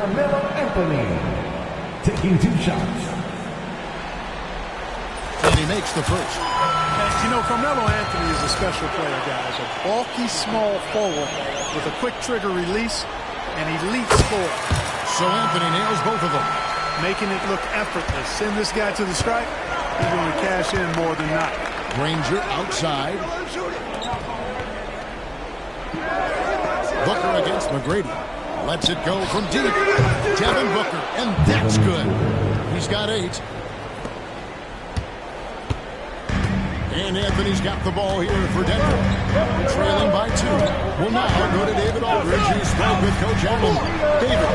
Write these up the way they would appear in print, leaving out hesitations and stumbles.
Carmelo Anthony taking 2 shots. And he makes the first. And, you know, Carmelo Anthony is a special player, guys. A bulky, small forward with a quick trigger release and elite score. So Anthony nails both of them, making it look effortless. Send this guy to the stripe, he's going to cash in more than not. Granger outside. Booker against McGrady. Lets it go from deep. Devin Booker, and that's good. He's got 8. And Anthony's got the ball here for Denver. Trailing by 2. We'll now go to David Aldridge, who spoke with Coach Allen. David.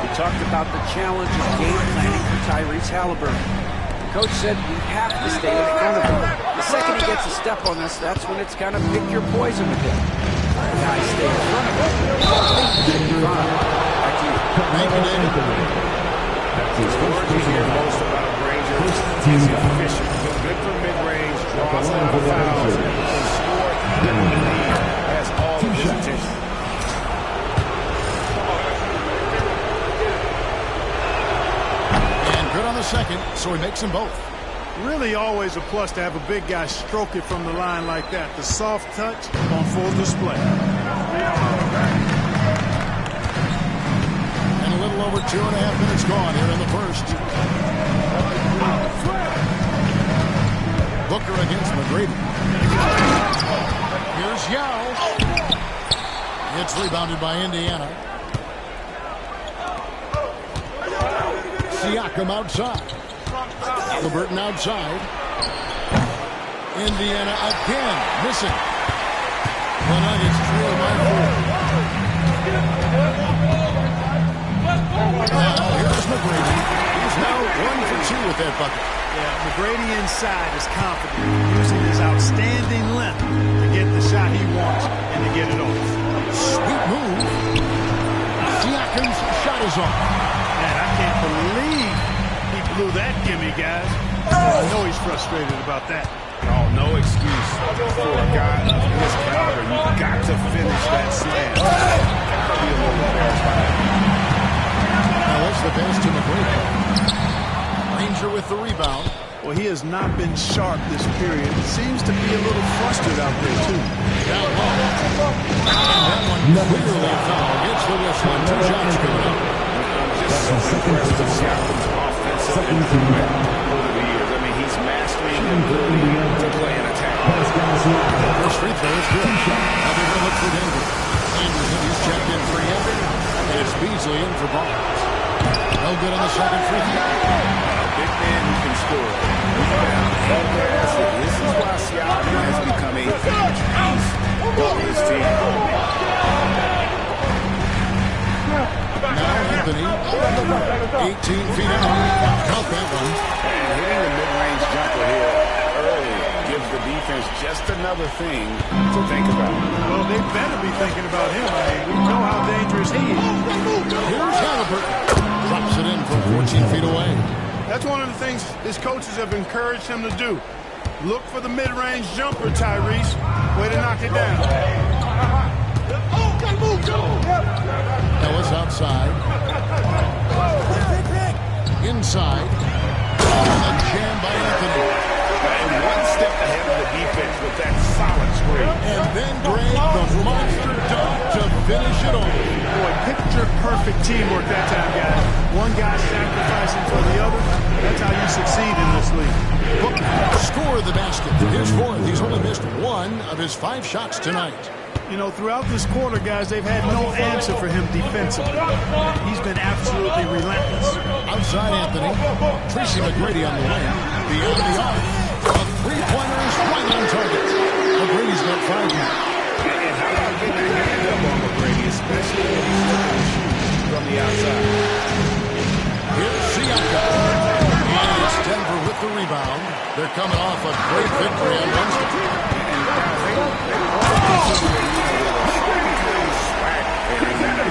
We talked about the challenge of game planning for Tyrese Halliburton. The coach said we have to stay in front of him. The second he gets a step on us, that's when it's kind of pick your poison with him. The guys stay in front of him. Back to you. Thank you, David. That's what you hear most about Granger. He's efficient. Good for mid-range, draws a lot of fouls, can score even when the lead has all of his attention. And good on the second, so he makes them both. Really always a plus to have a big guy stroke it from the line like that. The soft touch on full display. And a little over 2.5 minutes gone here in the first. Booker against McGrady. Here's Yao. It's rebounded by Indiana. Siakam outside. Halliburton outside. Indiana again missing. The Nuggets trail by 4. Now here's McGrady. He's now 1 for 2 with that bucket. Yeah, McGrady inside is confident, using his outstanding length to get the shot he wants and to get it off. Sweet move. Siakam's shot is off. Man, I can't believe he blew that gimme, guys. I know he's frustrated about that. Oh, no excuse for a guy of his caliber. You've got to finish that slam. Be a little embarrassed by that. Now that's the pass to McGrady. Granger with the rebound. Well, he has not been sharp this period. Seems to be a little flustered out there, too. Down low. And that one clearly a foul. Gets the whistle and 2 shots coming up. Just so impressed with Siakam's offensive improvement over the years. I mean, he's mastering the ability to play an attack. First free throw is good. Now they're going to look for Denver. Anderson, he's checked in for him. And it's Beasley in for Barnes. No good on the second free throw. Big man who can score. This is why Siakam has become a huge piece of his team. Now Anthony, 18 feet out. Count that one. And hitting the mid-range jumper here early gives the defense just another thing to think about. Well, they better be thinking about him. I mean, we know how dangerous he is. Here's Halliburton. Drops it in from 14 feet away. That's one of the things his coaches have encouraged him to do. Look for the mid-range jumper, Tyrese. Way to knock it down. Ellis outside. Inside. And jam by Anthony. And one step ahead of the defense with that solid screen. And then Gray, the monster dunk to finish it off. Boy, picture-perfect teamwork that time, guys. One guy sacrificing for the other. That's how you succeed in this league. Booker scored the basket. His 4th. He's only missed 1 of his 5 shots tonight. You know, throughout this quarter, guys, they've had no answer for him defensively. He's been absolutely relentless. Outside Anthony. Tracy McGrady on the wing. Beyond the arc. A three-pointer is right on target. McGrady's got 5 now. And how about getting a hand up on McGrady, especially when he's looking to shoot from the outside. Here's Siakam. And it's Denver with the rebound. They're coming off a great victory on Wednesday. And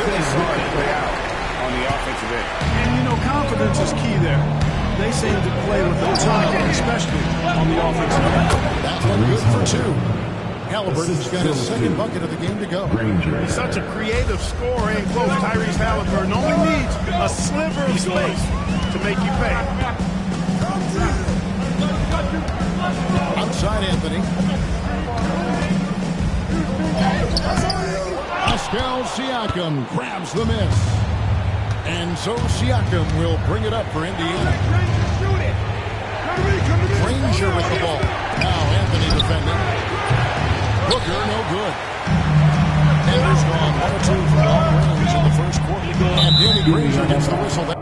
really hard to play out on the offensive end. And, you know, confidence is key there. They seem to play with a ton of it, especially on the offensive end. That one good for 2. Halliburton's got his second bucket of the game to go. He's such a creative scorer in close. Tyrese Halliburton only needs a sliver of space to make you pay. Outside Anthony. Pascal Siakam grabs the miss. And so Siakam will bring it up for Indiana. Granger with the ball. Now Anthony defending. Booker no good. Hender's gone 1 or 2 from long range in the first quarter. And Danny Granger gets the whistle there.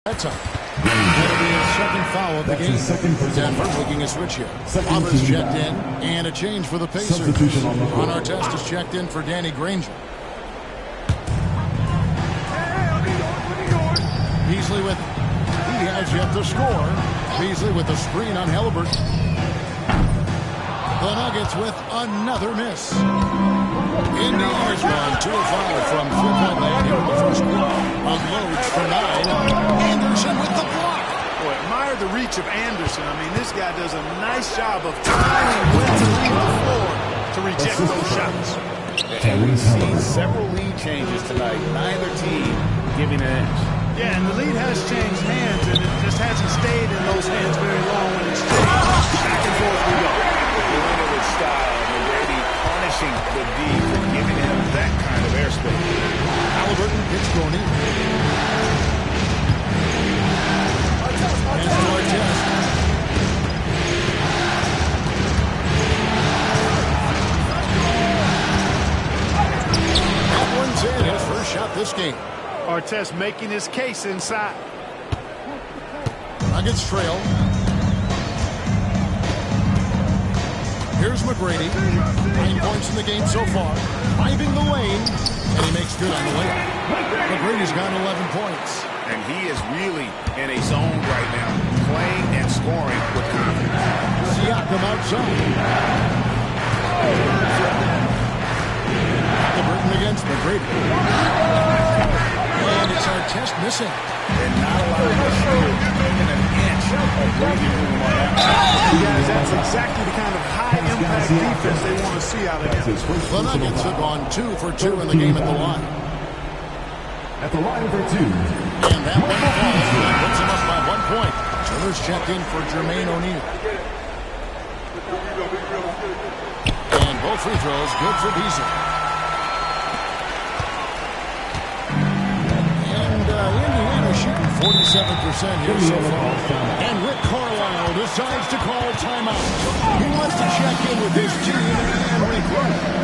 That's up. That'll be his second foul of the game. Denver making a switch here. Thomas checked in, and a change for the Pacers. Ron Artest is checked in for Danny Granger. Beasley with, he has yet to score. Beasley with the screen on Halliburton. The Nuggets with another miss. Indiana's won 2 of 5 from three-point land here in the first quarter. Unloads for 9. Anderson with the block. Boy, admire the reach of Anderson. I mean, this guy does a nice job of timing when to leave the floor to reject those shots. And we've seen several lead changes tonight. Neither team giving an edge. Yeah, and the lead has changed hands, and it just hasn't stayed in those hands very long when it's changed. Back and forth we go. Winning with style, McGrady punishing the D for giving him that kind of airspace. Halliburton gets thrown in. Hands to Artest. That one's in. His first shot this game. Artest making his case inside. Nuggets trail. Here's McGrady. 9 points in the game so far. Finding the lane. And he makes good on the way. McGrady's got 11 points. And he is really in a zone right now, playing and scoring with confidence. Siakam outside. Halliburton against McGrady. And it's Artest missing. And not allowing us to even an inch of breathing room on that. Guys, that's exactly the kind of high-impact defense they want to see out of him. The Nuggets have gone 2 for 2 in the game at the line. At the line for 2. And that one falls and puts him up by 1 point. Turner's checked in for Jermaine O'Neal. And both free throws good for Beasley. Indiana shooting 47% here so far. And Rick Carlisle decides to call timeout. He wants to check in with his team and regroup.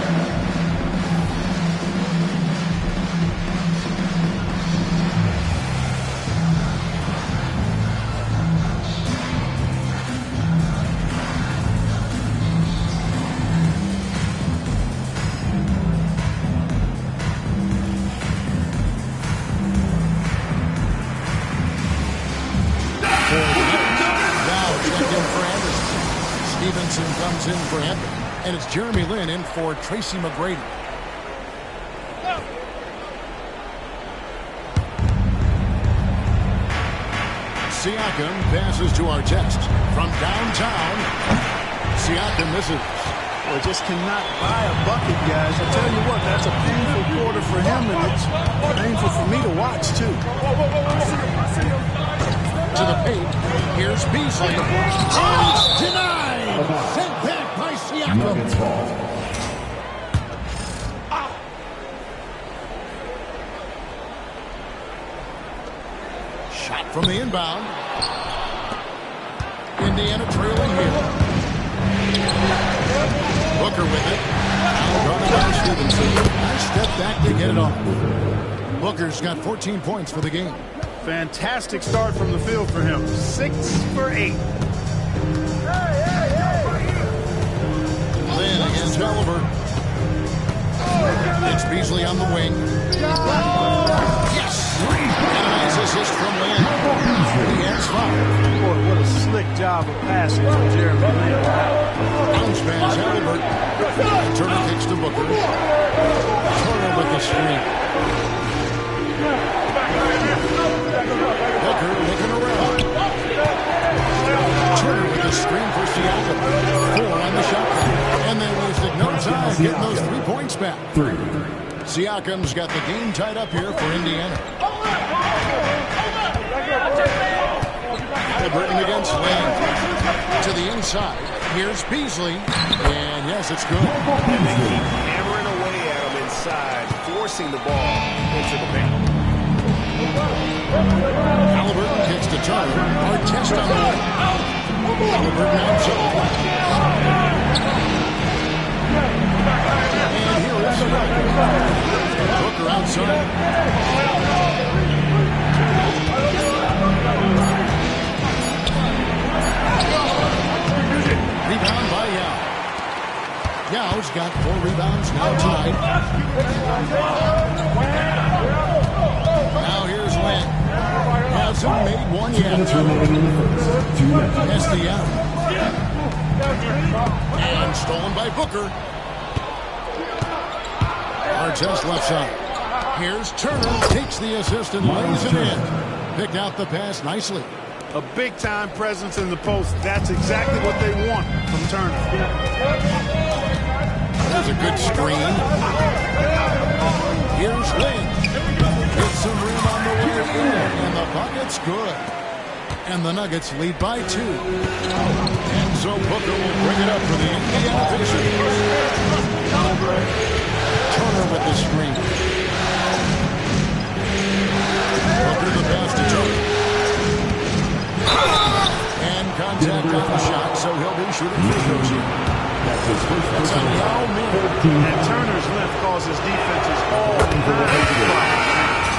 Comes in for him, and it's Jeremy Lin in for Tracy McGrady. Siakam passes to Artest from downtown. Siakam misses. Well, just cannot buy a bucket, guys. I tell you what, that's a painful quarter for him, and it's painful for me to watch, too. To the paint. Here's Beasley. Oh, denied! Sent back by Siakam. Shot from the inbound. Indiana trailing here. Booker with it. Now running by Stevenson. Nice step back to get it off. Booker's got 14 points for the game. Fantastic start from the field for him. 6 for 8. Lin against Oliver. It's Beasley on the wing. Yes! And a nice assist from Lin. He has 5. Boy, what a slick job of passing from Jeremy Lin. Bounce pass, Albert. Turner kicks to Booker. Turner with the screen. Booker looking around. Turner with the screen for Siakam. 4 on the shot clock. And they wasted no time getting those 3 points back. 3. Siakam's got the game tied up here for Indiana. Halliburton against Lane. To the inside. Here's Beasley. And yes, it's good. And they keep hammering away at him inside, forcing the ball into the paint. Halliburton kicks to Turner. Artest on the way. Halliburton outside. And here is Booker outside. Rebound by Yao. Yao's got 4 rebounds now tonight. Now here's Lin. Hasn't made one yet. That's the Yao. And stolen by Booker. Artest left side. Here's Turner. Takes the assist and lays it in. Picked out the pass nicely. A big-time presence in the post. That's exactly what they want from Turner. There's a good screen. Here's Lin. Gets some room on the way in, and the bucket's good. And the Nuggets lead by 2. And so Booker will bring it up for the Indiana Pacers. Turner with the screen. Booker the pass to Turner. And contact on the shot, so he'll be shooting free throws here. That's his first That's on Yao Ming. And Turner's length causes defenses all kinds of problems.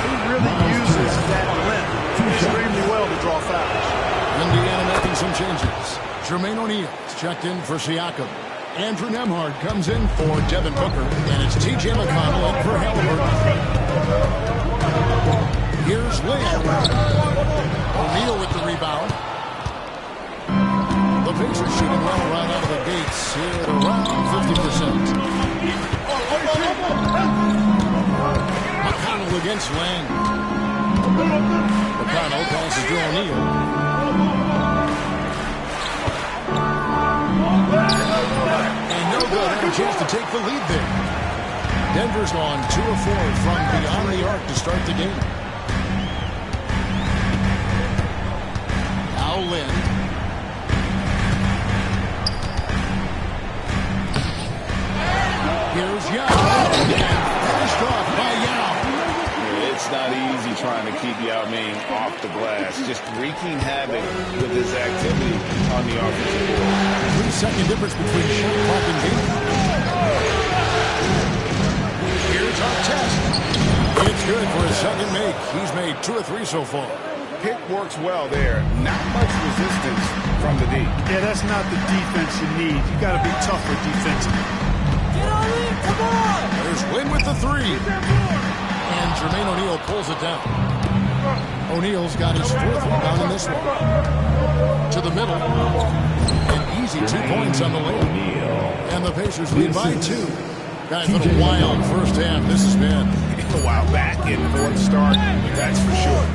He really uses that length extremely well to draw fouls. Indiana making some changes. Jermaine O'Neal's checked in for Siakam. Andrew Nembhard comes in for Devin Booker. And it's T.J. McConnell in for Halliburton. Here's Lin. O'Neal with the rebound. The Pacers shooting well right out of the gates here at around 50%. McConnell against Lang. McConnell passes to O'Neal. And no good. Had a chance to take the lead there. Denver's gone 2 of 4 from beyond the arc to start the game. Now Lin. Here's Yao. And finished off by Yao. It's not easy trying to keep Yao Ming off the glass. Just wreaking havoc with his activity on the offensive board. 3-second difference between shot clock and game. Here's Artest. It's good for his second make. He's made 2 of 3 so far. Pick works well there. Not much resistance from the D. Yeah, that's not the defense you need. You got to be tougher defensively. There's Lin with the 3. And Jermaine O'Neal pulls it down. O'Neal's got his 4th rebound in this one. To the middle. An easy 2 points on the layup. And the Pacers lead by 2. Guys, what a wild first half this has been. A while back in for the start, that's for sure.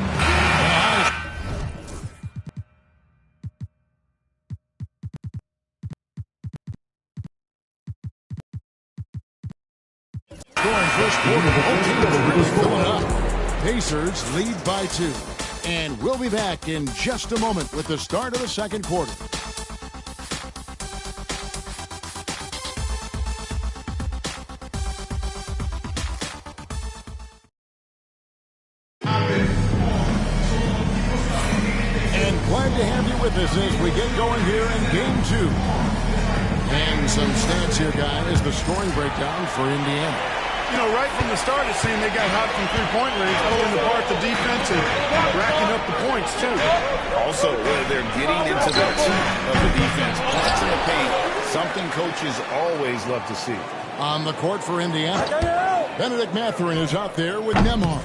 Scoring first quarter, the whole team is really filling up. Pacers lead by 2. And we'll be back in just a moment with the start of the second quarter. And glad to have you with us as we get going here in Game 2. And some stats here, guys, the scoring breakdown for Indiana. You know, right from the start, it seemed they got hot from three-point range, pulling apart the defense and racking up the points, too. Also, they're getting into the teeth of the defense. Points in the paint, something coaches always love to see. On the court for Indiana, Benedict Mathurin is out there with Nembhard.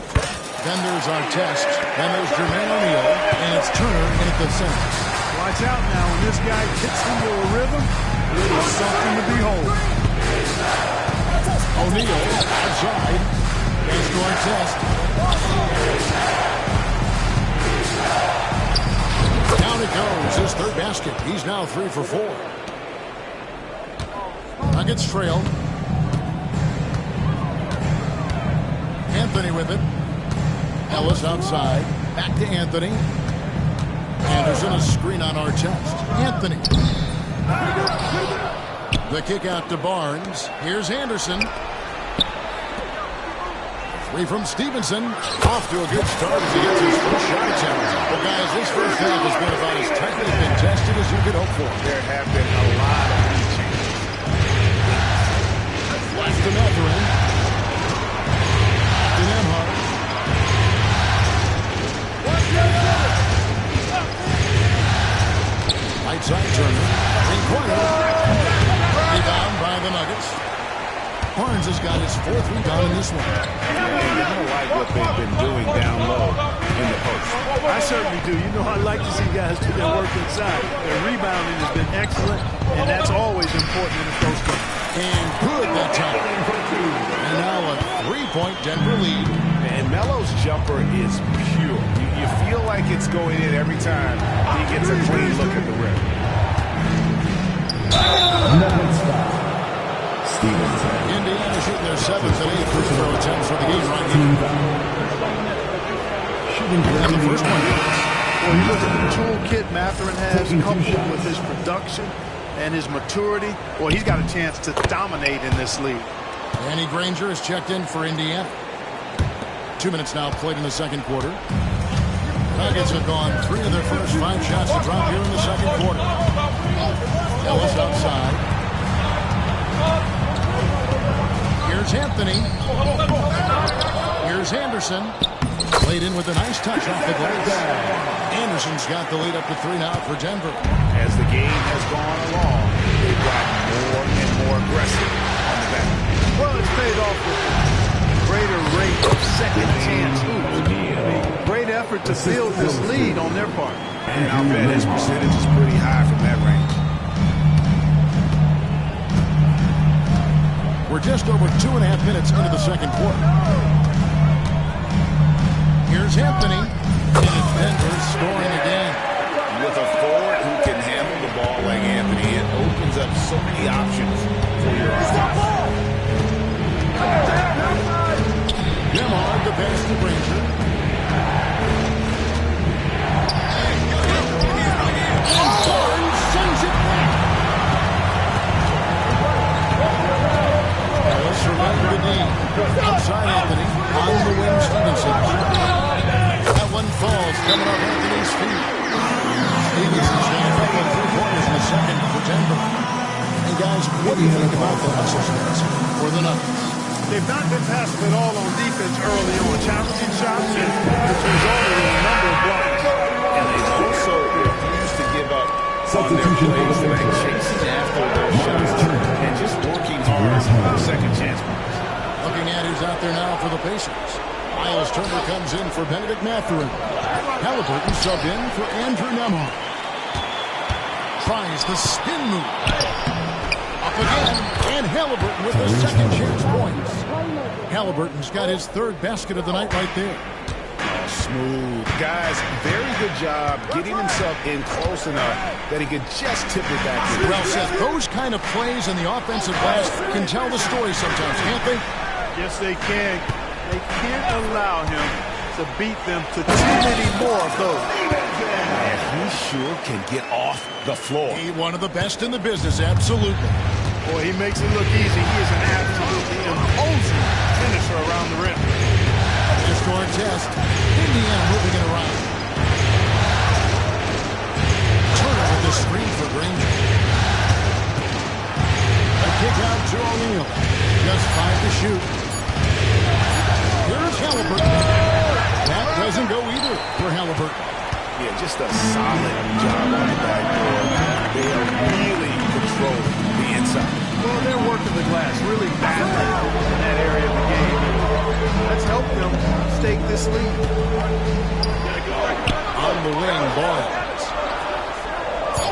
Then there's our test. Then there's Jermaine O'Neal. And it's Turner in at the center. Watch out now. When this guy gets into a rhythm, it is something to behold. O'Neal outside. And scoring test. Down it goes. His third basket. He's now 3 for 4. Nuggets trail. Anthony with it. Ellis outside. Back to Anthony. Anderson, a screen on our test. Anthony. The kick out to Barnes. Here's Anderson. 3 from Stevenson. Off to a good start as he gets his first shot attempt. Well, guys, this first half has been about as tightly contested as you could hope for. There have been a lot of lead changes. Left to Mathurin. To Nemhard. Right side Turner. In corner. Rebound by the Nuggets. Barnes has got his 4th rebound in this one. And you don't like what they've been doing down low in the post. I certainly do. You know, I like to see guys do their work inside. Their rebounding has been excellent, and that's always important in a close game. And good that time. And now a 3-point Denver lead. And Melo's jumper is pure. You feel like it's going in every time he gets a clean look at the rim. Indiana shooting their 7th and 8th free throw attempts for the game right here. And the first one. Well, you look at the toolkit Mathurin has, coupled with his production and his maturity. Well, he's got a chance to dominate in this league. Danny Granger is checked in for Indiana. 2 minutes now played in the second quarter. Nuggets have gone 3 of their first 5 shots to drop here in the second quarter. Ellis outside. Here's Anthony. Here's Anderson. Played in with a nice touch off the glass. Anderson's got the lead up to 3 now for Denver. As the game has gone along, they've gotten more and more aggressive on the back. Well, it's paid off with a greater rate of second chance hoops. I mean, great effort to build this lead on their part. And I'll bet his percentage is pretty high from that range. We're just over 2.5 minutes into the second quarter. Here's Anthony. And it's Denver scoring again. With a forward who can handle the ball like Anthony, it opens up so many options for your offense. Nemhard, the pass to Granger. And Barnes sends it back. Ellis surrounded the knee. Outside Anthony. On the wing, Stevenson. That one falls coming off Anthony's feet. Stevenson's got a couple of 3-pointers in the second for Denver. And guys, what do you think about the hustle stats for the Nuggets? They've not been passive at all on defense early on. Challenging shots, and it's resulted in a number of blocks. And they also refuse to give up on their plays, like chasing after their shots and just working hard on second chance points. Looking at who's out there now for the Pacers. Miles Turner comes in for Benedict Mathurin. Halliburton subbed in for Andrew Nemhard. Tries the spin move. Up again, and Halliburton with the second chance points. Halliburton's got his 3rd basket of the night right there. Smooth. Guys, very good job getting himself in close enough that he could just tip it back. Well said. Those kind of plays in the offensive glass can tell the story sometimes, can't they? Yes, they can. They can't allow him to beat them to too many more of those. And he sure can get off the floor. He's one of the best in the business, absolutely. Boy, he makes it look easy. He is an absolutely imposing finisher around the rim. Their score test. Indiana moving it around. Turner with the screen for Granger. A kick out to O'Neal. Just 5 to shoot. Here's Halliburton. That doesn't go either for Halliburton. Yeah, just a solid job on the backboard. They are really controlling the inside. Well, they're working the glass really badly in that area of the game. That's helped them stake this lead. On the wing, Barnes.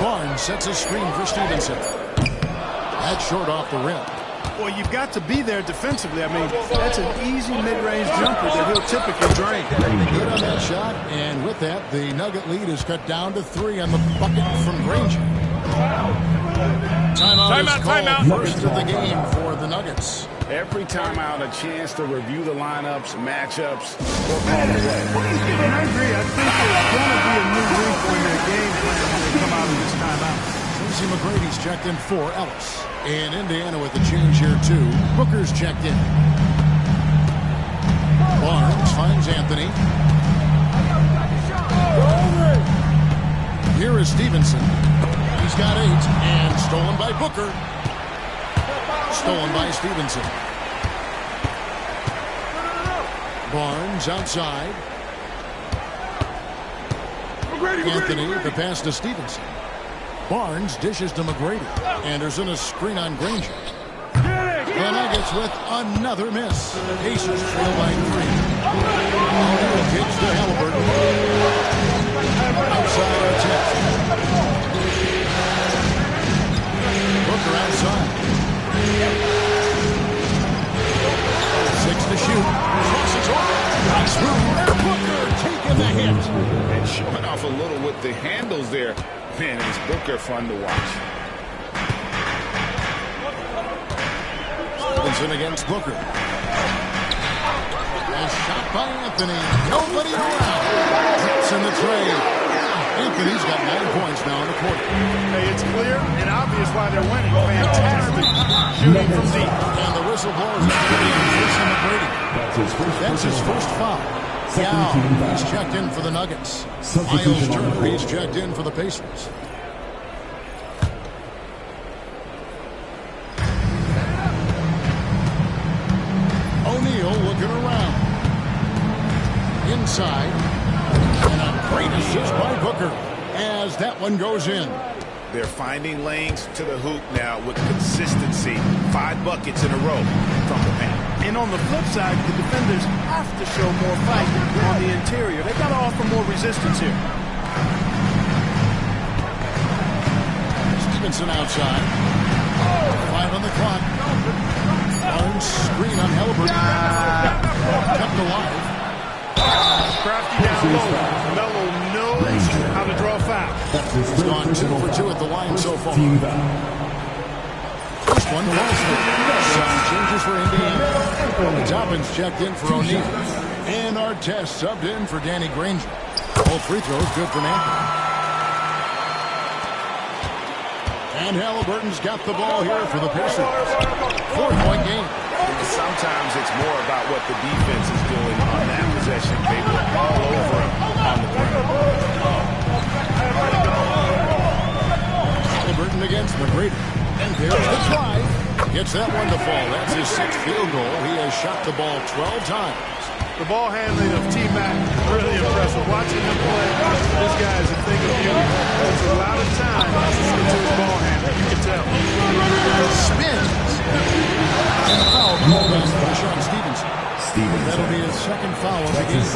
Barnes sets a screen for Stevenson. That's short off the rim. Well, you've got to be there defensively. I mean, that's an easy mid-range jumper that he'll typically drain. Good on that shot, and with that, the Nugget lead is cut down to 3 on the bucket from Granger. Timeout. First of the game for the Nuggets. Every timeout, a chance to review the lineups, matchups, or call it away. And I agree. I think there's going to be a new wrinkle in their game plan when they come out of this timeout. Tracy McGrady's checked in for Ellis. And Indiana with a change here, too. Booker's checked in. Barnes finds Anthony. Here is Stevenson. He's got 8, and stolen by Booker. Stolen by Stevenson. Barnes outside. Anthony, the pass to Stevenson. Barnes dishes to McGrady. Anderson a screen on Granger. The Nuggets with another miss. Pacers trail by 3. O'Neal kicks to Halliburton. Outside our test. Booker outside. 6 to shoot. Crosses over. Nice move. Booker taking the hit. And showing off a little with the handles there. Man, is Booker fun to watch. Stevenson against Booker. A shot by Anthony. Nobody around. Hits in the trade. Anthony's got 9 points now in the quarter. Hey, it's clear and obvious why they're winning. Fantastic shooting from deep. And the whistle blows at Jason McGrady. That's his first foul. Yao, he's checked in for the Nuggets. Miles Turner, he's checked in for the Pacers. O'Neal looking around. Inside. And a great assist by Booker as that one goes in. They're finding lanes to the hoop now with consistency. 5 buckets in a row from the paint. And on the flip side, the defenders have to show more fight on the interior. They've got to offer more resistance here. Stevenson outside. 5 on the clock. Barnes screen on Halliburton. Kept alive. Crafty down low. Melo knows how to draw foul. He's gone 2 for 2 at the line so far. First one falls through. Some changes for Indiana. Toppin's checked in for O'Neal. And Artest subbed in for Danny Granger. All free throws good from Anthony. And Halliburton's got the ball here for the Pacers. 4-point game. Sometimes it's more about what the defense is doing on that possession. They were all over him on the ground. Halliburton against McGrady. And there's the try. Gets that one to fall. That's his 6th field goal. He has shot the ball 12 times. The ball handling of T-Mac, really impressive. Watching him play, this guy is a thing of beauty. There's a lot of time into his ball handling. You can tell. Spins. And a foul called on Sean Stevenson. That'll be his 2nd foul of the game.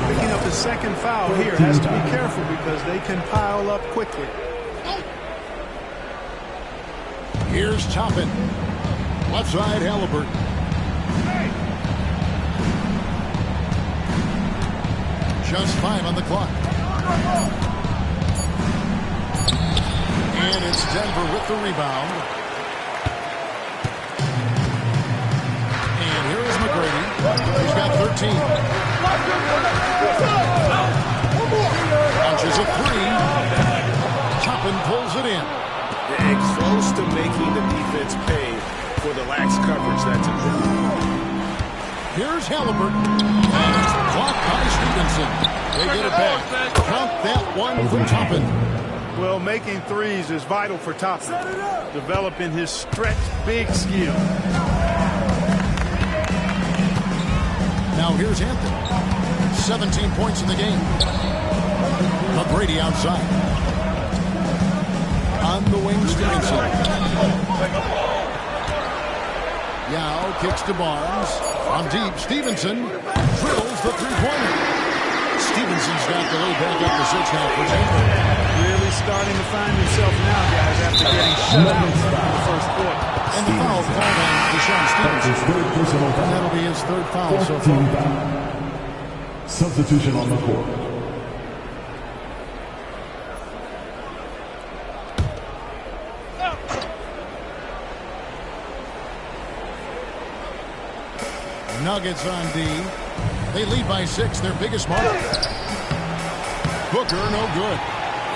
Picking up his 2nd foul here has to be careful because they can pile up quickly. Here's Toppin. Left side, Halliburton. Just 5 on the clock. And it's Denver with the rebound. And here is McGrady. He's got 13. Launches a 3. Toppin pulls it in. They're close to making the defense pay for the lax coverage that's involved. Here's Halliburton. And it's blocked by Stevenson. They get it back. Count that one for Toppin. Well, making threes is vital for Toppin. Developing his stretch big skill. Now here's Anthony. 17 points in the game. McGrady outside. On the wing, Stevenson. Yao kicks to Barnes. From deep, Stevenson drills the three-pointer. Stevenson's got the lead back up to 6 now for Denver. Really starting to find himself now, guys, after getting shut out in the first quarter. And the foul called on Deshaun Stevenson. And that'll be his third foul so far. Substitution on the court. Nuggets on D. They lead by 6, their biggest mark. Booker, no good.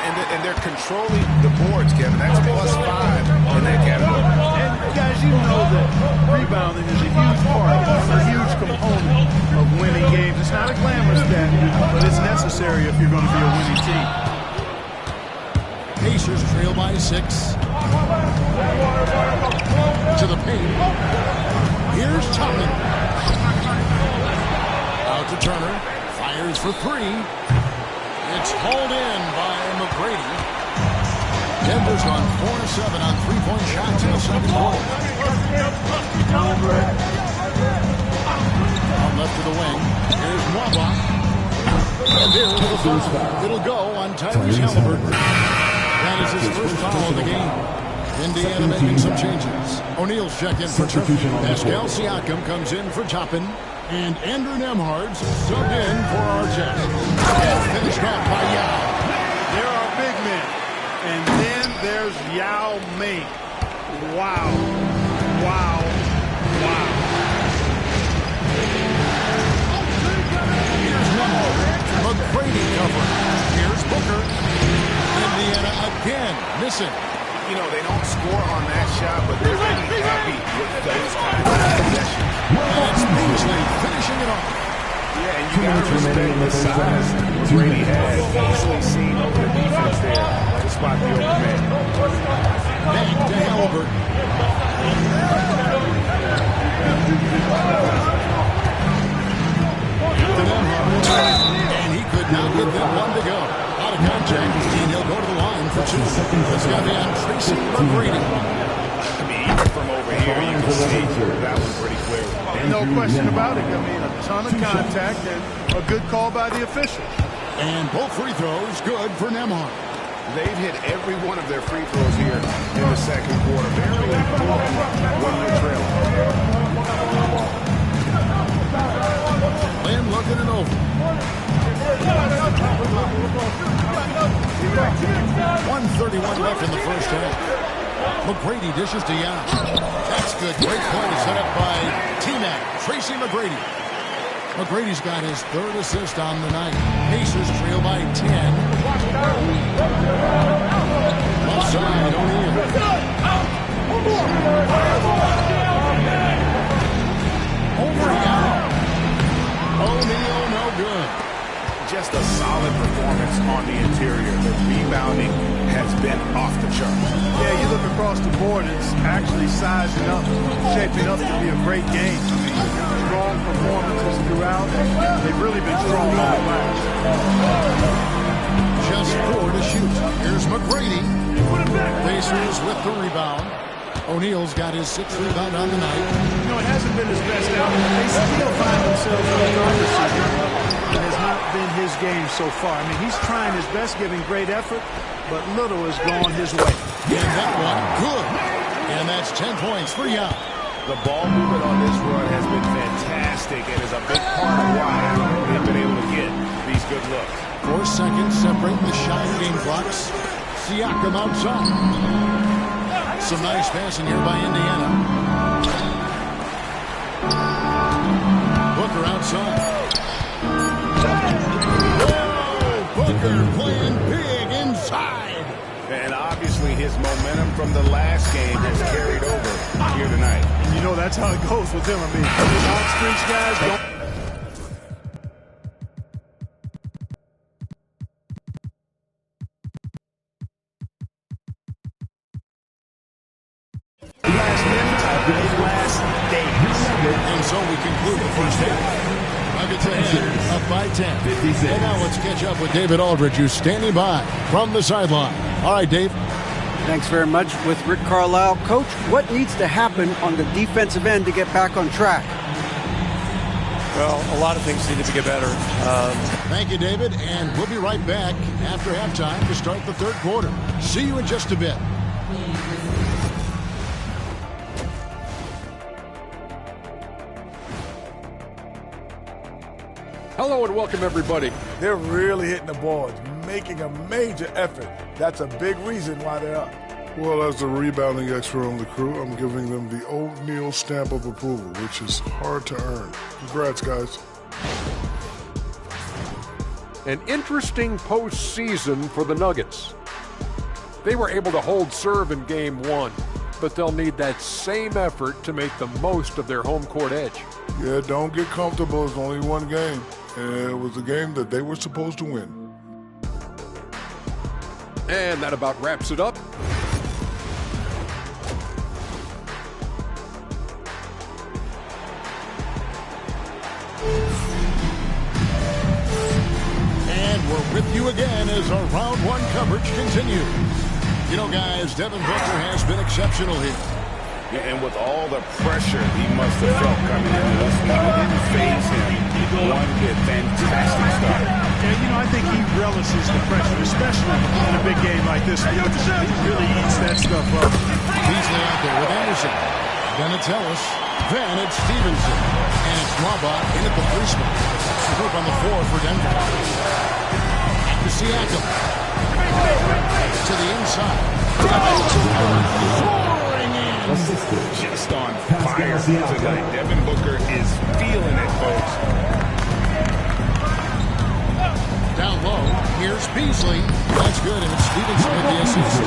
And they're controlling the boards, Kevin. That's +5 in that category. And guys, you know that rebounding is a huge part, a huge component of winning games. It's not a glamorous stat, but it's necessary if you're going to be a winning team. Pacers trail by 6. To the paint. Here's Chapman. Out to Turner. Fires for 3. It's hauled in by McGrady. Denver's on 4-7 on three-point shots in the second quarter. On left to the wing. Here's Mwaba. And there's the foul. It'll go on Tyrese Halliburton. That is his first foul of the game. Indiana making some changes. O'Neal's checked in for Turner. Pascal Siakam comes in for Toppin. And Andrew Nembhard's subbed in for Artest. And finished off by Yao. There are big men. And then there's Yao Ming. Wow. Wow. Wow. Here's Nembhard. McGrady covering. Here's Booker. Indiana again missing. You know, they don't score on that shot, but they're really happy with those kinds of possessions. And it's Beasley finishing it off. Yeah, and you got to respect the size Brady has. Easily seen over the defense there to spot the open man. Back to Halliburton. To Nembhard. And he could not get that one to go. Out of contact, and he'll go to the line for 2. It's going to be on Tracy McGrady. I mean, even from over here, you can see that one pretty clear. No question about it. I mean, a ton of contact and a good call by the official. And both free throws good for Nembhard. They've hit every one of their free throws here in the second quarter. Very important when you're trailing. Lynn looking it over. 1:31 left in the first half. McGrady dishes to Yao. That's good. Great play set up by T-Mac, Tracy McGrady. McGrady's got his 3rd assist on the night. Pacers trail by 10. Left side, O'Neal. Over Yao. O'Neal, no good. Just a solid performance on the interior. The rebounding has been off the charts. Yeah, you look across the board, it's actually sizing up, shaping up to be a great game. Strong performances throughout. They've really been strong all around. Just 4 to shoot. Here's McGrady. Pacers with the rebound. O'Neal's got his 6th rebound on the night. You know, it hasn't been his best outing. They still find themselves in the driver's seat. It has not been his game so far. I mean, he's trying his best, giving great effort, but little has gone his way. And that one, good. And that's 10 points for Yao. The ball movement on this run has been fantastic and is a big part of why they've been able to get these good looks. 4 seconds separating the shot game clocks. Siakam outside. Some nice passing here by Indiana. Booker outside. Oh, Booker playing big inside. And obviously his momentum from the last game has carried over here tonight. And you know that's how it goes with him. I mean, these hot streaks guys don't. And so we conclude the first half. Nuggets ahead, up by 10. And now let's catch up with David Aldridge, who's standing by from the sideline. All right, Dave. Thanks very much with Rick Carlisle. Coach, what needs to happen on the defensive end to get back on track? Well, a lot of things need to get better. Thank you, David, and we'll be right back after halftime to start the third quarter. See you in just a bit. Hello and welcome, everybody. They're really hitting the boards, making a major effort. That's a big reason why they're up. Well, as the rebounding expert on the crew, I'm giving them the O'Neal stamp of approval, which is hard to earn. Congrats, guys. An interesting postseason for the Nuggets. They were able to hold serve in Game 1, but they'll need that same effort to make the most of their home court edge. Yeah, don't get comfortable. It's only one game. And it was a game that they were supposed to win. And that about wraps it up. And we're with you again as our round one coverage continues. You know, guys, Devin Booker has been exceptional here. Yeah, and with all the pressure he must have felt coming into this one, it didn't faze him one bit. Fantastic start. Yeah, you know, I think he relishes the pressure, especially in a big game like this. He really eats that stuff up. Beasley out there with Anderson. Donatellis. Then it's Stevenson. And it's Waba in at the free spot. Group on the floor for Denver. Back to Siakam. To the inside. Soaring in. Just on fire tonight. Devin Booker is feeling it, folks. Down low, here's Beasley. That's good, and it's Stevenson with the assist.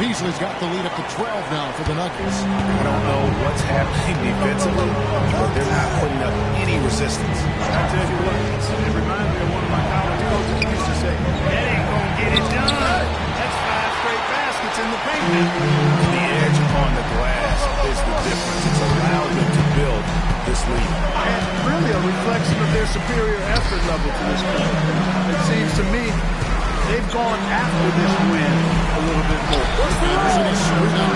Beasley's got the lead up to 12 now for the Nuggets. I don't know what's happening defensively, but they're not putting up any resistance. I tell you what, it reminds me of one of my college coaches who used to say, that ain't gonna get it done. That's 5 straight baskets in the paint. The edge on the glass is the difference. It's allowed them to build this lead. And really a reflection of their superior effort level to this point. It seems to me they've gone after this win a little bit more. Anderson is screwed out.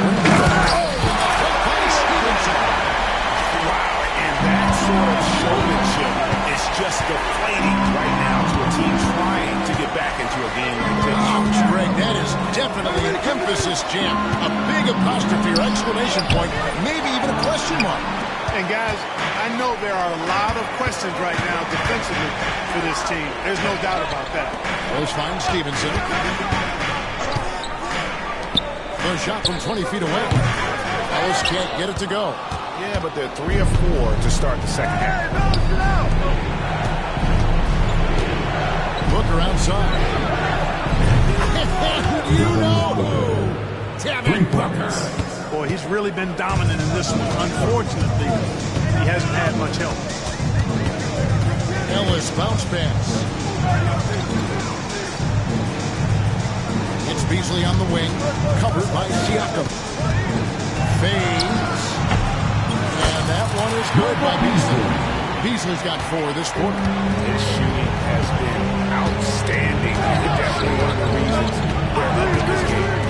Wow, and that sort of showmanship is just deflating right now to a team trying to get back into a game like this. Ouch, Greg, that is definitely an emphasis jam. A big apostrophe or exclamation point, maybe even a question mark. And guys, I know there are a lot of questions right now defensively for this team. There's no doubt about that. Those find Stevenson. A shot from 20 feet away. Ellis can't get it to go. Yeah, but they're 3 of 4 to start the second half. Booker outside. You know who? Devin Booker. Boy, he's really been dominant in this one. Unfortunately, he hasn't had much help. Ellis bounce pass. It's Beasley on the wing, covered by Siakam. Fades. And that one is good by Beasley. Beasley's got 4 this quarter. His shooting has been outstanding. Definitely one of the reasons they're up in this game.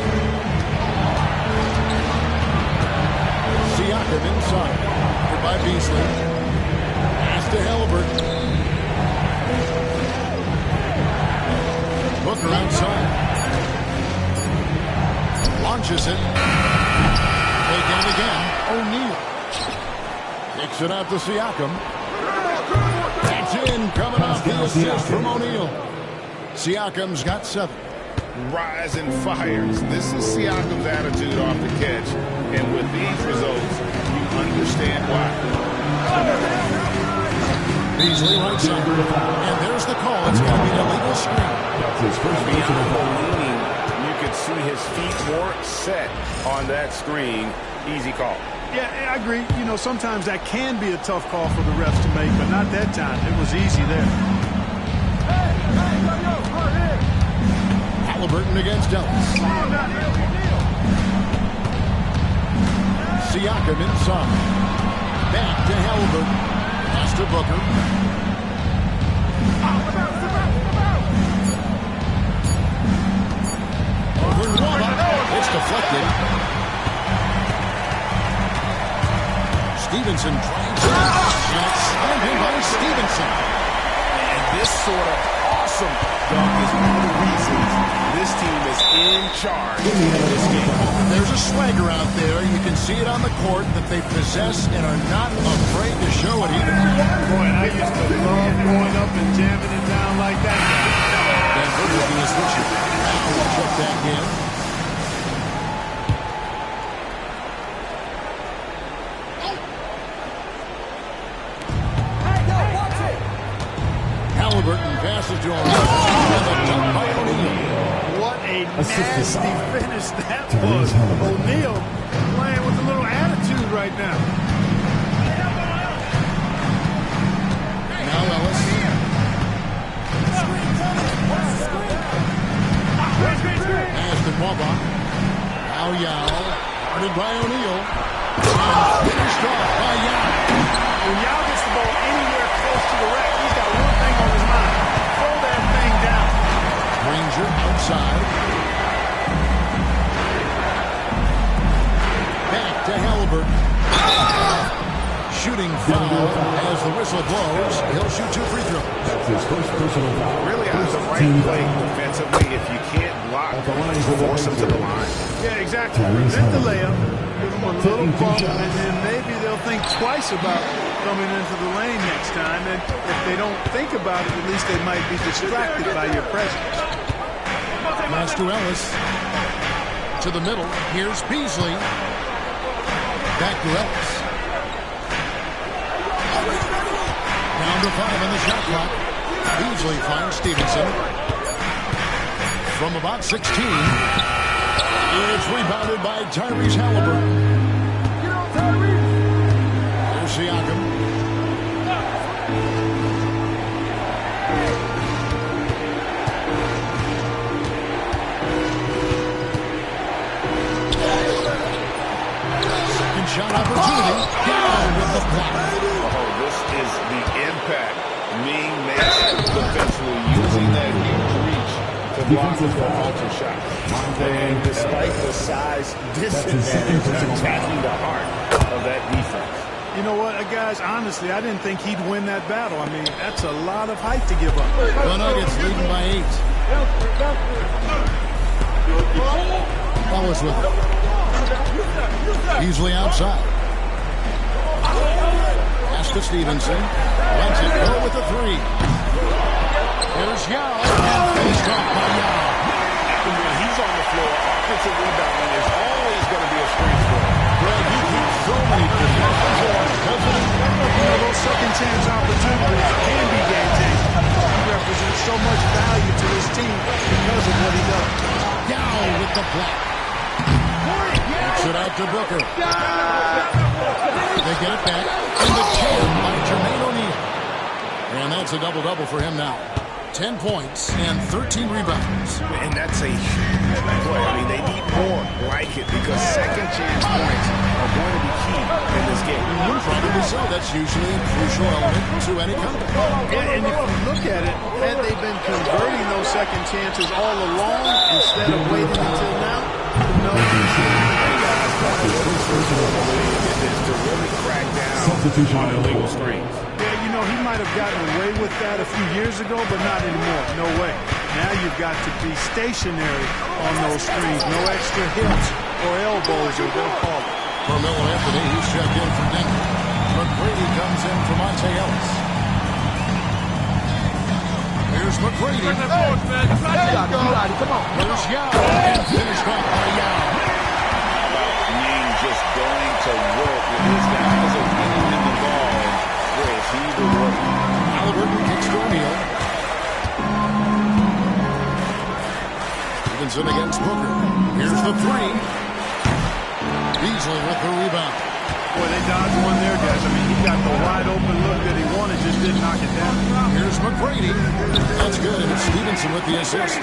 Siakam inside. For by Beasley. Pass to Halliburton. Booker outside. Launches it. Taken it again. O'Neal. Kicks it out to Siakam. That's in. Coming off the assist from O'Neal. Siakam's got 7. Rise and fires. This is Siakam's attitude off the catch. And with these results, you understand why. Beasley right side. And there's the call. It's going to be an illegal screen. Beyond the leaning, you could see his feet more set on that screen. Easy call. Yeah, I agree. You know, sometimes that can be a tough call for the refs to make, but not that time. It was easy there. Halliburton against Ellis. Siakam inside. Back to Halliburton. Pass to Booker. Over Waba. It's deflected. Stevenson trying to. And it's slammed in by Stevenson. And this sort of awesome dunk is one of the reasons this team is in charge in this game. There's a swagger out there. You can see it on the court that they possess and are not afraid to show it either. Boy, I used to love going up and jamming it down like that. Denver looking to switch it. Now we'll check back in. Halliburton passes to O'Neal. What a nasty finish that was. O'Neal playing with a little attitude right now. Now Ellis. Pass to Wamba. Now Yao. Guarded by O'Neal. And finished off by Yao. When Yao gets the ball anywhere close to the rack, he's got one thing on his mind. Throw that thing down. Ranger outside. Back to Halliburton. Shooting foul as the whistle blows. He'll shoot 2 free throws. That's his first personal foul. Really has the right play defensively. If you can't block, force him to the line. Yeah, exactly. Prevent the layup. Give them a little bump, and then maybe they'll think twice about coming into the lane next time. And if they don't think about it, at least they might be distracted by your presence. Pass to Ellis. To the middle. Here's Beasley. Back to Ellis. Down to 5 on the shot clock. Beasley finds Stevenson. From about 16. It's rebounded by Tyrese Halliburton. There's Siakam. Second shot opportunity. Down with the block. Oh, this is the impact Ming makes defensively, using that huge reach to block the ultra shot. And despite the size disadvantage, attacking the heart of that defense. You know what, guys, honestly, I didn't think he'd win that battle. I mean, that's a lot of height to give up. The Nuggets leading by 8. Ellis with it. Beasley outside. Pass to Stevenson. Lets it go with the 3. There's Yao. And finished off by Yao. And when he's on the floor, offensive rebounding is always going to be a strength for him. Greg, he keeps so many possessions on, doesn't he? Those second chance opportunities can be game changing. He represents so much value to his team because of what he does. Yao with the block. Kicks it out to Booker. They get it back. And the 10 by Jermaine O'Neal. And that's a double-double for him now. 10 points and 13 rebounds. And that's a huge play. I mean, they need more like it because second chance points are going to be key in this game. Probably so. That's usually a crucial element to any comeback. And if you look at it, had they been converting those second chances all along instead of waiting until now, no. To really crack down on illegal screens. Yeah, you know, he might have gotten away with that a few years ago, but not anymore. No way. Now you've got to be stationary on those screens. No extra hips or elbows, or they'll call it. Carmelo Anthony, he's checked in from Denver. McGrady comes in for Monte Ellis. Here's McGrady. Come on. There's Yao. And finished off by Yao. Ming just going to work with his guys and getting him the ball. Boy, is he the work. Halliburton kicks to O'Neal. Stevenson against Booker. Here's the 3. Beasley with the rebound. Boy, they dodged one there, guys. I mean, he got the wide open look that he wanted, just didn't knock it down. Here's McGrady. That's good, and it's Stevenson with the assist.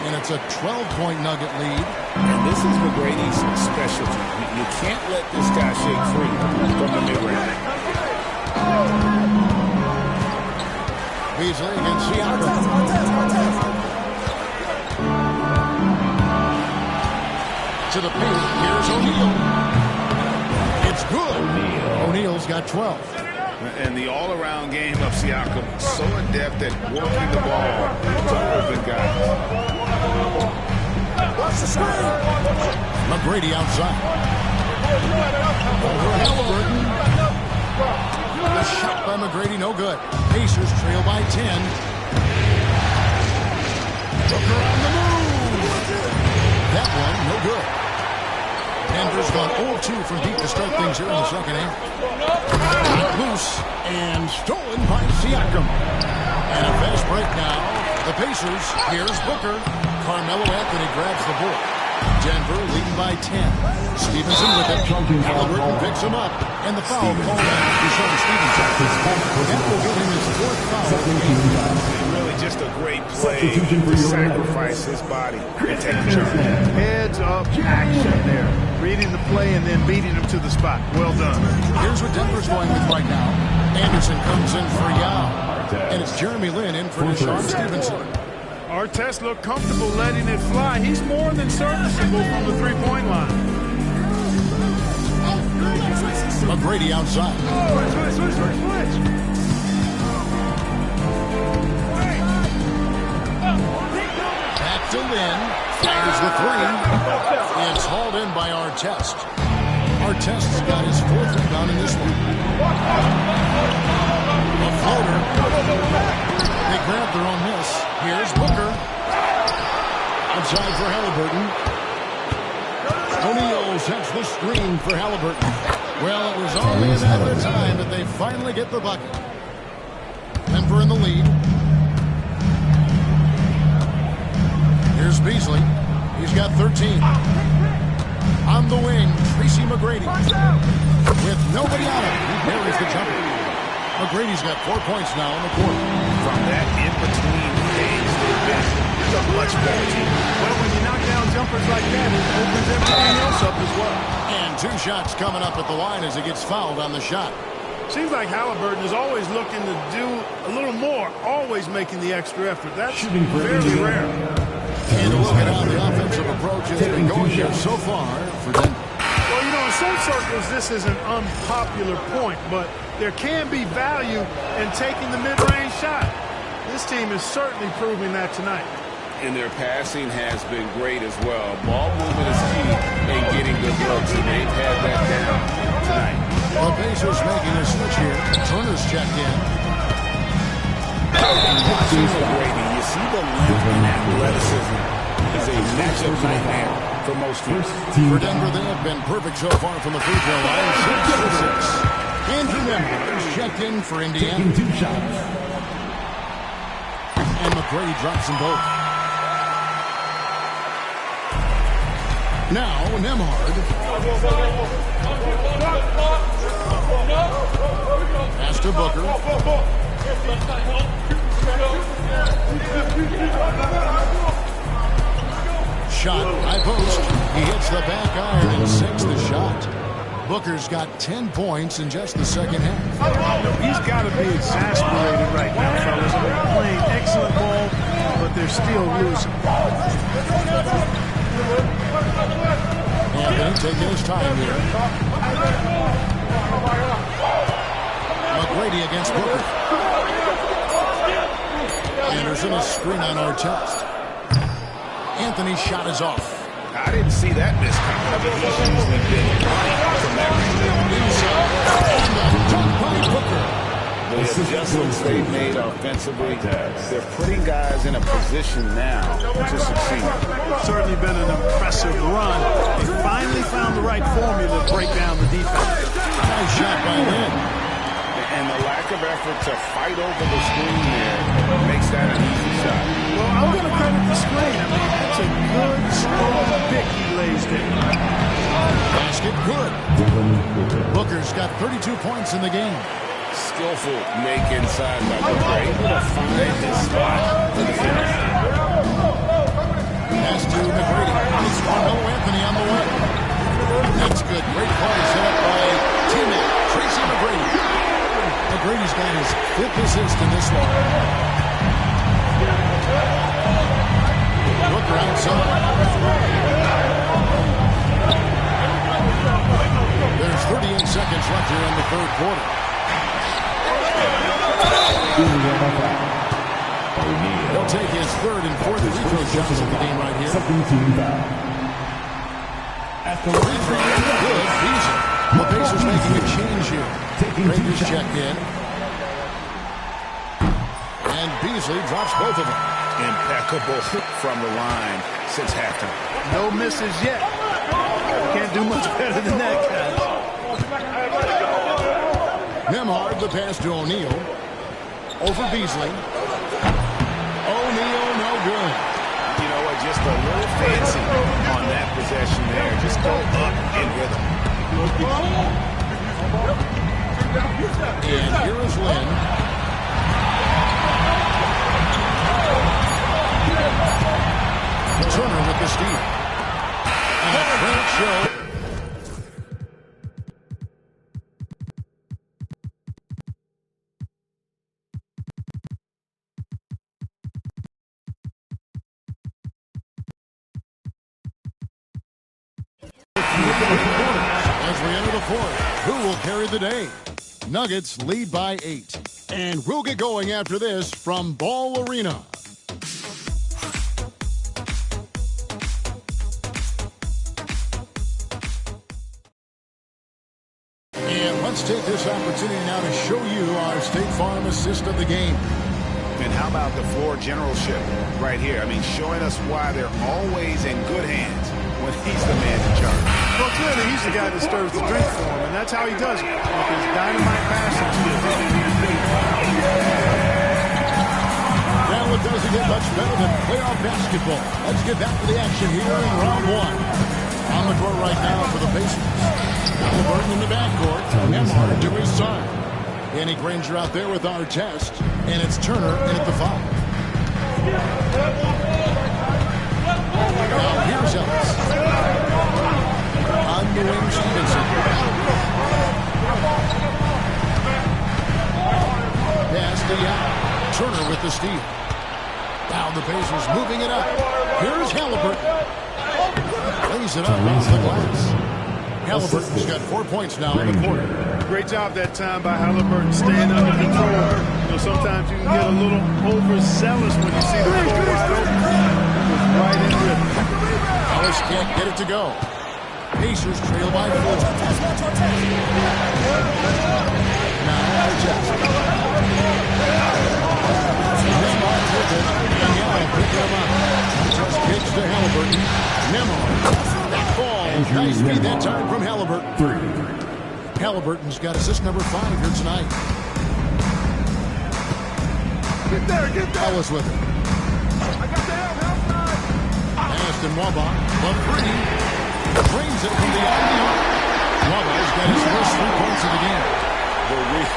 And it's a 12-point Nugget lead. And this is McGrady's specialty. You can't let this guy shake free from the mid-range. Beasley against Siakam. To the paint. Here's O'Neal. It's good. O'Neal's got 12. And the all-around game of Siakam, so adept at working the ball to open guys. Watch the screen. McGrady outside. Over Halliburton. The shot by McGrady, no good. Pacers trail by 10. Booker on the move. That one, no good. Denver's gone 0-2 from deep to start things here in the second half. Loose and stolen by Siakam. And a fast break now. The Pacers, here's Booker. Carmelo Anthony grabs the board. Denver leading by 10. Stevenson with it. Halliburton picks him up. And the foul called out Deshaun Stevenson. That will give him his fourth foul. Really just a great play to sacrifice his body and take the charge. Heads up action there. Reading the play and then beating him to the spot. Well done. Here's what Denver's going with right now. Anderson comes in for Yao. And it's Jeremy Lin in for Deshaun Stevenson. Artest looked comfortable letting it fly. He's more than serviceable from the three-point line. McGrady outside. Switch. Back to Lin. Fires the three. It's hauled in by Artest. Artest's got his fourth rebound in this one. A floater. They grab their own miss. Here's Booker. Outside for Halliburton. O'Neal sets the screen for Halliburton. Well, it was only a matter of time, but they finally get the bucket. Denver in the lead. Here's Beasley. He's got 13. On the wing, Tracy McGrady. With nobody out of it, he buries the jumper. McGrady's got 4 points now in the quarter. From that in-between games they've been, it's a much better team. Well, when you knock down jumpers like that, it opens everything else up as well. And 2 shots coming up at the line as he gets fouled on the shot. Seems like Halliburton is always looking to do a little more, always making the extra effort. That's fairly rare. And a look at how the offensive approach has been going here so far for Denver. Well, you know, in some circles, this is an unpopular point, but there can be value in taking the mid-range shot. This team is certainly proving that tonight. And their passing has been great as well. Ball movement is key in getting good looks, and they've had that down tonight. The Pacers making a switch here. Turner's checked in. Watching McGrady, you see the length and athleticism is a matchup nightmare for most teams. For Denver, they have been perfect so far from the free throw line. 6-6. Andrew Member is checked in for Indiana. Taking 2 shots. And McGrady drops them both. Now, Nemhard. Pass to Booker. Shot, high post. He hits the back iron and sinks the shot. Booker's got 10 points in just the second half. He's got to be exasperated right now, fellas. They're playing excellent ball, but they're still losing. Anthony taking his time here. McGrady against Booker. Anderson is screen on Artest. Anthony's shot is off. I didn't see that miss coming. He's usually been from that Booker. The adjustments they've made offensively, they're putting guys in a position now to succeed. It's certainly been an impressive run. They finally found the right formula to break down the defense. Nice shot by Lin. And the lack of effort to fight over the screen there makes that an easy shot. Well, I'm going to credit the screen. I mean, that's a good, strong pick he lays there. Basket good. Booker's got 32 points in the game. Skillful make inside by Booker, able to find his spot for the finish. Pass to McGrady. It's Carmelo Anthony on the way. That's good. Great play set up by teammate Tracy McGrady. McGrady's got his 5th assist in this one. Booker outside. There's 38 seconds left here in the third quarter. take his third and fourth free throw shots of the game right here. Second team foul. At the Free throw, good, easy. The Pacers making a change here. Rangers checked in. And Beasley drops both of them. Impeccable from the line since halftime. No misses yet. Can't do much better than that, guys. Nembhard, the pass to O'Neal. Over Beasley. O'Neal, no good. You know what? Just a little fancy on that possession there. Just go up in rhythm. And here is Lynn. Turner with the steal. And a great show. As we enter the fourth, who will carry the day? Nuggets lead by 8. And we'll get going after this from Ball Arena. And let's take this opportunity now to show you our State Farm assist of the game. And how about the floor generalship right here? I mean, showing us why they're always in good hands when he's the man in charge. Well, clearly he's the guy that stirs the drink for him, and that's how he does it, with his dynamite passing skills. Well, it doesn't get much better than playoff basketball. Let's get back to the action here in round one. On the court right now for the Pacers. Halliburton in the backcourt. Nembhard to his side. Danny Granger out there with our test. And it's Turner in at the foul. Now here's Ellis. On the wing, Stevenson. Pass to Young. Turner with the steal. Now the Pacers moving it up. Here's Halliburton. Lays it up off the glass. Halliburton's got 4 points now in the quarter. Great job that time by Halliburton, staying under control. You know, sometimes you can get a little overzealous when you see the ball wide open. It was right in rhythm. Ellis can't get it to go. Pacers trail by 4. Now Artest. Nembhard with it. And Young picking him up. Just pitch to Halliburton. Nembhard. That ball. Nice feed that time from Halliburton. 3. Halliburton's got assist number 5 here tonight. Get there. Ellis with it. Aston Waba, but free. Brings it from the alley-oop. Waba's got his first 3 points of the game. The real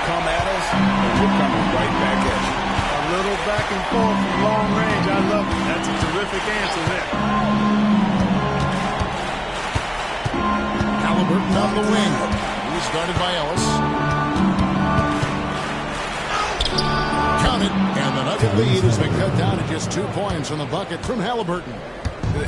come at us, and we're coming right back at you. A little back and forth from long range. I love it. That's a terrific answer there. Halliburton on the wing. He's guarded by Ellis. Count it, and the Nugget lead has been cut down to just 2 points on the bucket from Halliburton.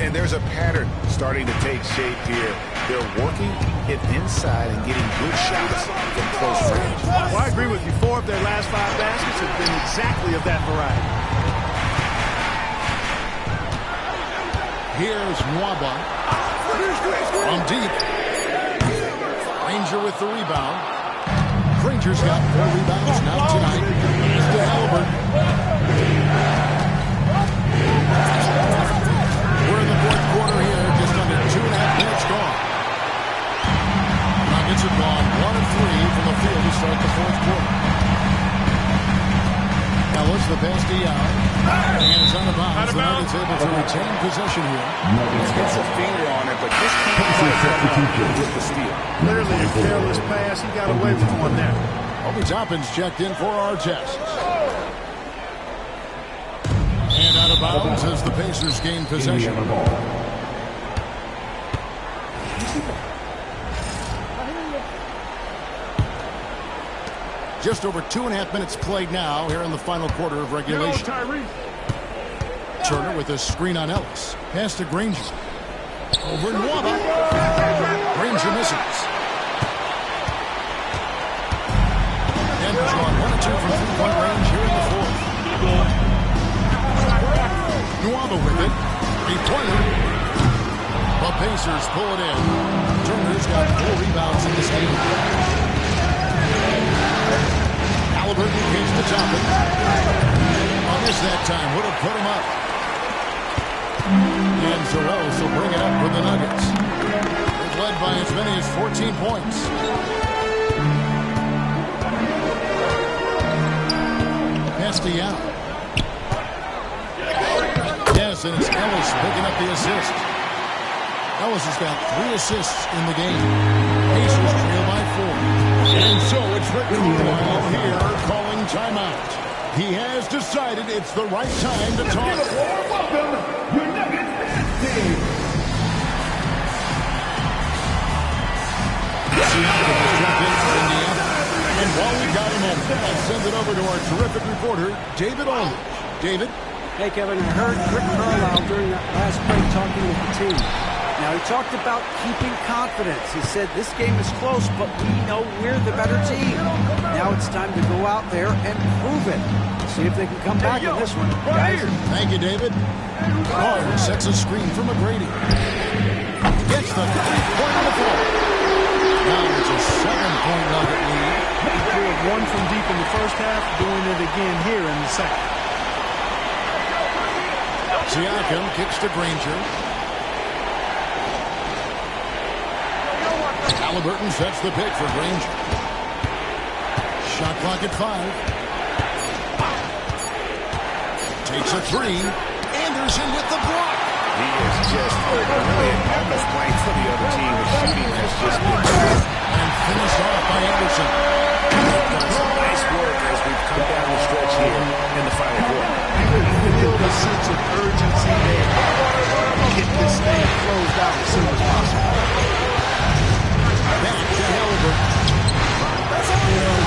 And there's a pattern starting to take shape here. They're working it inside and getting good shots from close range. Well, I agree with you. 4 of their last 5 baskets have been exactly of that variety. Here's Nwaba. From deep. Granger with the rebound. Granger's got 4 rebounds now tonight. Here's to Halliburton. We're in the fourth quarter here, just under 2.5 minutes gone. Nuggets have gone 1 of 3 from the field to start the fourth quarter. Ellis, the pass to Young. And it's out of bounds. The Nuggets able to retain possession here. Nuggets gets a finger on it, but just can't quite with the steal. Clearly a careless pass. He got away with one there. Obi Toppin's checked in for our test. And out of bounds as the Pacers gain possession. Just over 2.5 minutes played now here in the final quarter of regulation. Turner with a screen on Ellis. Pass to Granger. Over Nwaba. Granger misses. Denver's on 1 of 2 from 3-point range here in the fourth. with it. Three-pointer. The Pacers pull it in. Turner's got 4 rebounds in this game. Halliburton gets the top of it. On this that time would have put him up. And Zeros will bring it up for the Nuggets. They've led by as many as 14 points. Castellano. Yes, and it's Ellis picking up the assist. Ellis has got 3 assists in the game. Pacers trail by 4. And so it's Rick Carlisle here calling timeout. He has decided it's the right time to talk. Welcome, your Nuggets team. And while we got a moment, I'll send it over to our terrific reporter, David Aldridge. David? Hey, Kevin, I heard Rick Carlisle during that last break talking with the team. Now, he talked about keeping confidence. He said this game is close, but we know we're the better team. Now it's time to go out there and prove it. See if they can come back in this one. Guys. Thank you, David. Barnes sets a screen for McGrady. Gets the 3-point on the floor. Now it's a 7-point Nugget lead. He pulled 1 from deep in the first half, doing it again here in the second. Siakam kicks to Granger. Halliburton sets the pick for Granger. Shot clock at 5. Takes a 3. Anderson with the block. He is just really almost playing for the other team. The shooting has just been and finished off by Anderson. Nice work as we've come down the stretch here in the final quarter. You can feel the sense of urgency there. Get this thing closed out as soon as possible. Back to Halliburton.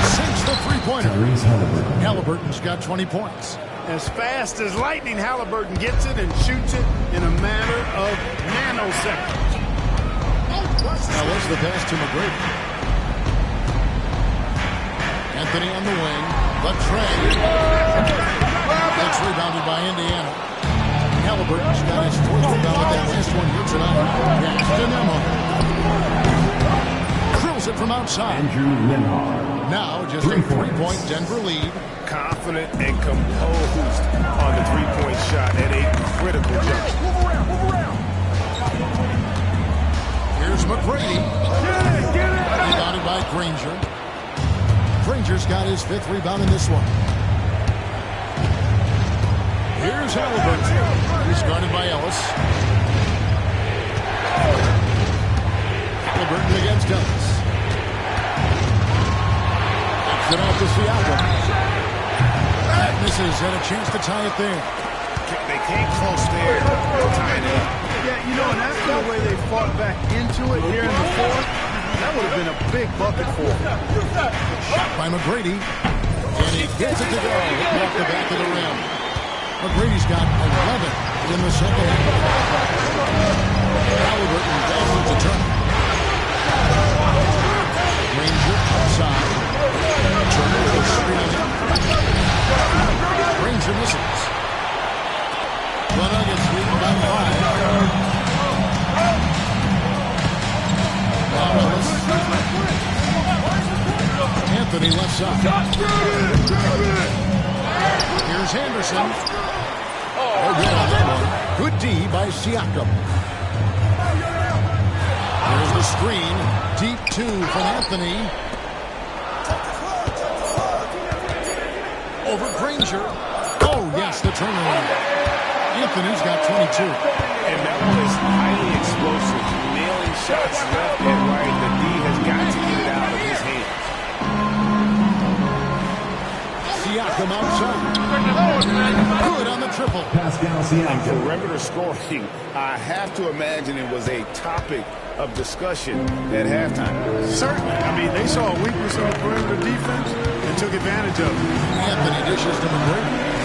Sinks the three-pointer. Halliburton's got 20 points. As fast as lightning, Halliburton gets it and shoots it in a matter of nanoseconds. Now what's the pass to McGrady? Anthony on the wing. The trade. It's rebounded by Indiana. Halliburton's got his 4th rebound with that last one here tonight. Gaston drills it from outside. Andrew Linhart. Now just a 3-point Denver lead. Confident and composed on the 3-point shot at a critical jump. Here's McGrady. Rebounded by Granger. Granger's got his 5th rebound in this one. Here's Halliburton. He's guarded by Ellis. Halliburton against Ellis. Gets it off to Siakam. Misses and a chance to tie it there. They came close there, tying it up. Yeah, you know, and after the way they fought back into it here in the 4th, that would have been a big bucket for them. Shot by McGrady. And he gets it to go. Hit off the back of the rim. McGrady's got 11 in the second half. Halliburton passes to Turner. Granger outside. Turner with a screen. Granger misses. The Nuggets lead by 5. Anthony left side. Here's Henderson. Oh, good on that one. Good D by Siakam. Here's the screen. Deep 2 from Anthony. Over Granger. Oh, yes, the turnaround. Anthony's got 22. And that one is highly explosive. Nailing shots left and right. The D has got to get it out of his hands. Siakam outside. Good on the triple. Pascal Siakam. Perimeter scoring, I have to imagine it was a topic of discussion at halftime. Certainly. I mean, they saw a weakness in the perimeter defense and took advantage of it. Anthony dishes to McGrady.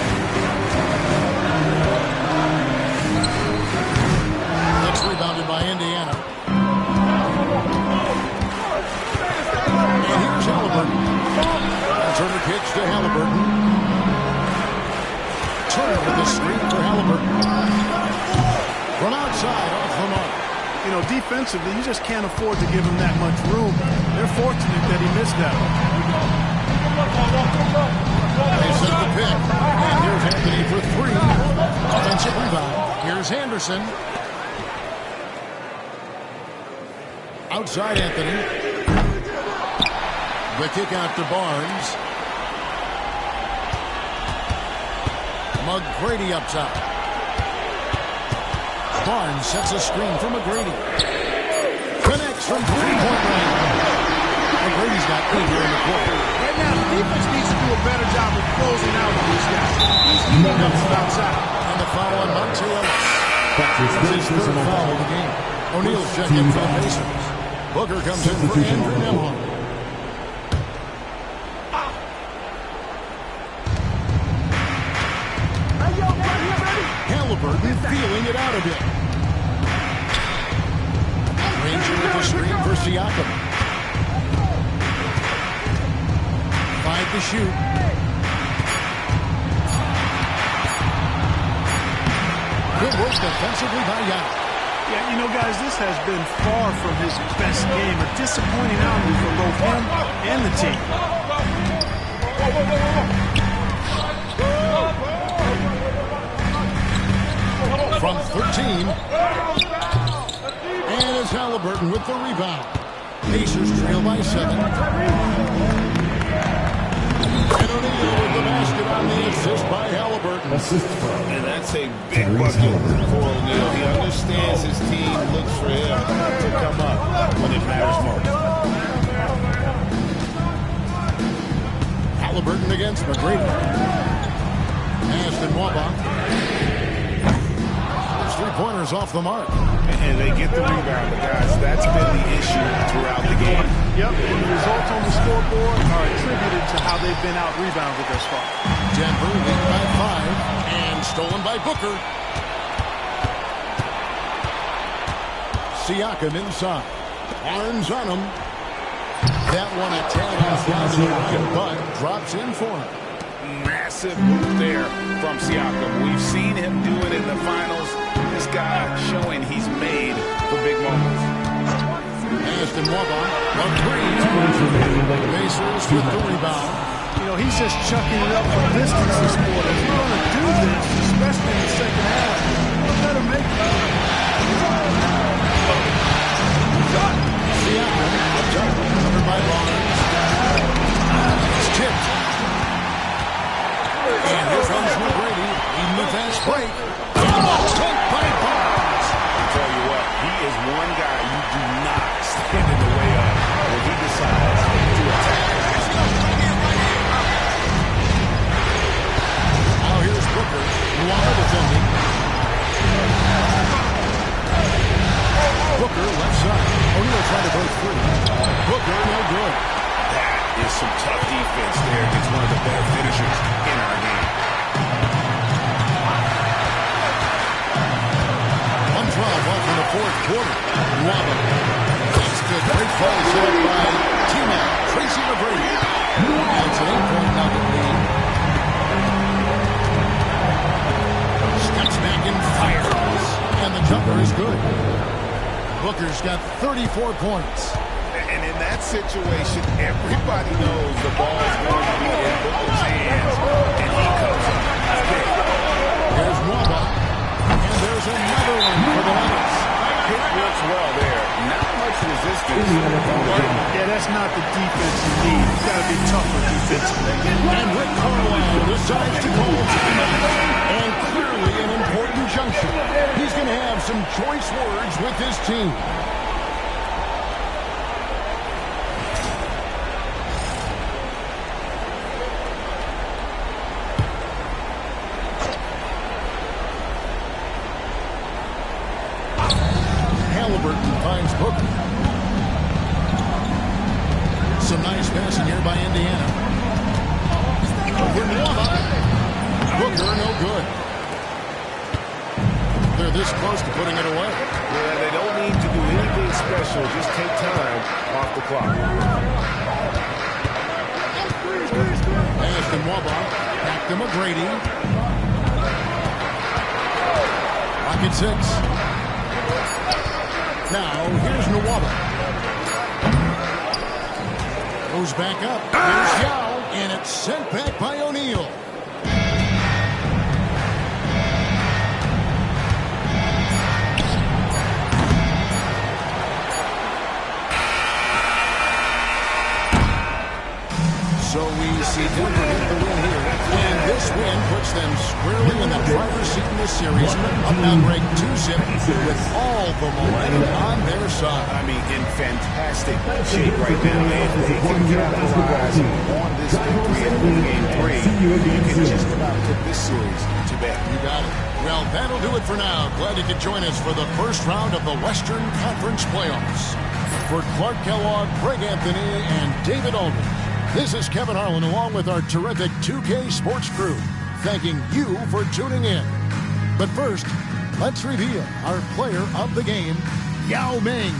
That's rebounded by Indiana. And here's Halliburton. Turner pitch to Halliburton. Turner with the screen for Halliburton. From outside, off the mark. You know, defensively, you just can't afford to give him that much room. They're fortunate that he missed that one. They set the pick. And here's Anthony for three. Offensive rebound. Here's Anderson. Outside Anthony. The kick out to Barnes. McGrady up top. Barnes sets a screen for McGrady. Connects from three-point range. McGrady's got 8 here in the quarter. Right now, the defense needs to do a better job of closing out on these guys. He's eating up from outside. And the foul on Monte Ellis. That's his third foul of the game. O'Neal's check in for the Pacers. Booker comes in for Andrew Nemhart. Halliburton feeling it out a bit. Ranger with the screen for Siakam. 5 to shoot. Good work defensively by Giannis. Yeah, you know, guys, this has been far from his best game. A disappointing outing for both him and the team. From 13. And it's Halliburton with the rebound. Pacers trail by 7. And O'Neal with the basket on the assist by Halliburton. And that's a big bucket for O'Neal. He understands his team looks for him to come up when it matters most. Halliburton against McGrady. Ashton Wabach. Three-pointers off the mark. And they get the rebound, but guys, that's been the issue throughout the game. Yep, and the results on the scoreboard are attributed to how they've been out-rebounded thus far. Denver lead by 5, and stolen by Booker. Siakam inside. Barnes on him. That one a tad off down the line, but drops in for him. Massive move there from Siakam. We've seen him do it in the finals. This guy showing he's made for big moments. Ashton Wabach, a three. Pacers with the rebound. You know, he's just chucking it up for distance this quarter. If you're going to do this, especially in the second half, you better make it. Siakam, up top, covered by Barnes. It's tipped. And here comes McGrady, leading the fast break. Tanked by Barnes. I'll tell you what, he is one guy you do not stand in the way of when he decides to attack. Now here's Booker, Luana defending. Booker left side. O'Neal trying to break free. Booker no good. That is some tough defense there against one of the better finishers in our game. 112 off in the fourth quarter. Luana. That's the great play set up by T-Mac. Tracy McGrady. It's an 8-point Nugget lead. Steps back and fires. And the jumper is good. Booker's got 34 points. And in that situation, everybody knows the ball is going to be in Booker's hands, and he comes up big. There's Wabach, and there's another one for the Nuggets. Pick works well there. Not much resistance. Yeah, that's not the defense you need. You've got to be tougher defensively. And Rick Carlisle decides to call timeout. And clearly an important junction. He's going to have some choice words with his team. Halliburton finds Booker. Some nice passing here by Indiana. Booker no good. They're this close to putting it away. Yeah, they don't need to do anything special. Just take time off the clock. Ashton Wabach back to McGrady. and 6. Now, here's Nwaba. Goes back up. Here's Yao, and it's sent back by O'Neal. So we see Denver get the win here. And this win puts them squarely in the driver's seat in this series. Up now ranked 2-zip with all the momentum on their side. I mean, in fantastic shape right now. And they can capitalize on this victory in Game 3. You can just about put this series to bed. You got it. Well, that'll do it for now. Glad you could join us for the first round of the Western Conference playoffs. For Clark Kellogg, Greg Anthony, and David Aldridge, this is Kevin Harlan along with our terrific 2K Sports crew, thanking you for tuning in. But first, let's reveal our player of the game, Yao Ming.